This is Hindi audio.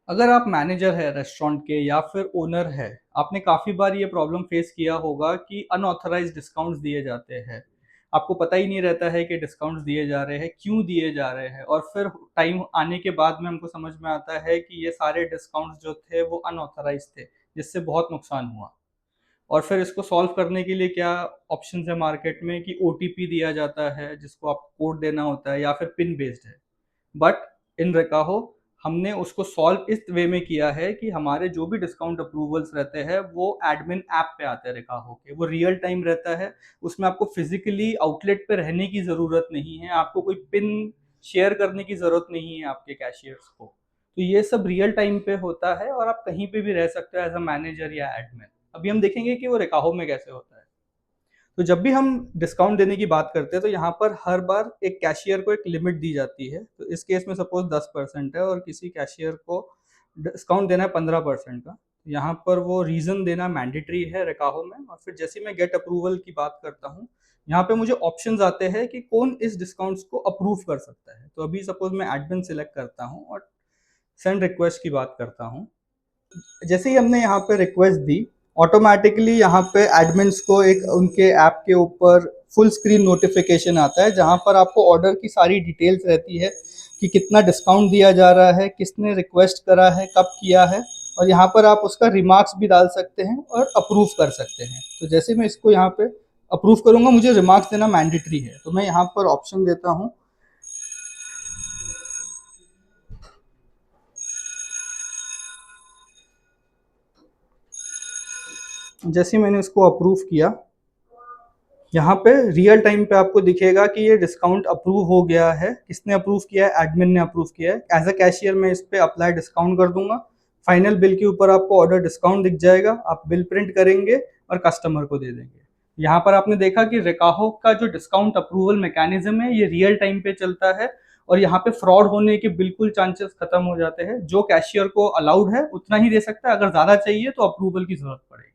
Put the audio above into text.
अगर आप मैनेजर है रेस्टोरेंट के या फिर ओनर है, आपने काफ़ी बार ये प्रॉब्लम फेस किया होगा कि अनऑथराइज्ड डिस्काउंट्स दिए जाते हैं। आपको पता ही नहीं रहता है कि डिस्काउंट्स दिए जा रहे हैं, क्यों दिए जा रहे हैं और फिर टाइम आने के बाद में हमको समझ में आता है कि ये सारे डिस्काउंट्स जो थे वो अनऑथराइज्ड थे, जिससे बहुत नुकसान हुआ। और फिर इसको सॉल्व करने के लिए क्या ऑप्शंस है मार्केट में कि ओटीपी दिया जाता है, जिसको आपको कोड देना होता है या फिर पिन बेस्ड है। बट इन रेकाहो हमने उसको सॉल्व इस वे में किया है कि हमारे जो भी डिस्काउंट अप्रूवल्स रहते हैं वो एडमिन ऐप पे आते हैं रेकाहो के, वो रियल टाइम रहता है। उसमें आपको फिजिकली आउटलेट पे रहने की ज़रूरत नहीं है, आपको कोई पिन शेयर करने की ज़रूरत नहीं है आपके कैशियर्स को। तो ये सब रियल टाइम पे होता है और आप कहीं पे भी रह सकते हो एज अ मैनेजर या एडमिन। अभी हम देखेंगे कि वो रेकाहो में कैसे होता है। तो जब भी हम डिस्काउंट देने की बात करते हैं तो यहाँ पर हर बार एक कैशियर को एक लिमिट दी जाती है। तो इस केस में सपोज 10% है और किसी कैशियर को डिस्काउंट देना है 15% का। यहाँ पर वो रीज़न देना मैंडेटरी है रेकाहो में। और फिर जैसे मैं गेट अप्रूवल की बात करता हूँ, यहाँ पे मुझे ऑप्शंस आते हैं कि कौन इस डिस्काउंट्स को अप्रूव कर सकता है। तो अभी सपोज मैं एडमिन सिलेक्ट करता हूँ और सेंड रिक्वेस्ट की बात करता हूँ। जैसे ही हमने यहाँ पे रिक्वेस्ट दी, ऑटोमेटिकली यहाँ पे एडमिन्स को एक उनके ऐप के ऊपर फुल स्क्रीन नोटिफिकेशन आता है, जहाँ पर आपको ऑर्डर की सारी डिटेल्स रहती है कि कितना डिस्काउंट दिया जा रहा है, किसने रिक्वेस्ट करा है, कब किया है। और यहाँ पर आप उसका रिमार्क्स भी डाल सकते हैं और अप्रूव कर सकते हैं। तो जैसे मैं इसको यहाँ पे अप्रूव करूँगा, मुझे रिमार्क्स देना मैंडेटरी है, तो मैं यहाँ पर ऑप्शन देता हूँ। जैसे ही मैंने इसको अप्रूव किया, यहाँ पे रियल टाइम पे आपको दिखेगा कि ये डिस्काउंट अप्रूव हो गया है। किसने अप्रूव किया है? एडमिन ने अप्रूव किया है। एज अ कैशियर मैं इस पे अप्लाई डिस्काउंट कर दूंगा। फाइनल बिल के ऊपर आपको ऑर्डर डिस्काउंट दिख जाएगा, आप बिल प्रिंट करेंगे और कस्टमर को दे देंगे। यहाँ पर आपने देखा कि रेकाहो का जो डिस्काउंट अप्रूवल मैकेनिज्म है ये रियल टाइम पे चलता है और यहाँ पे फ्रॉड होने के बिल्कुल चांसेस खत्म हो जाते हैं। जो कैशियर को अलाउड है उतना ही दे सकता है, अगर ज़्यादा चाहिए तो अप्रूवल की जरूरत पड़ेगी।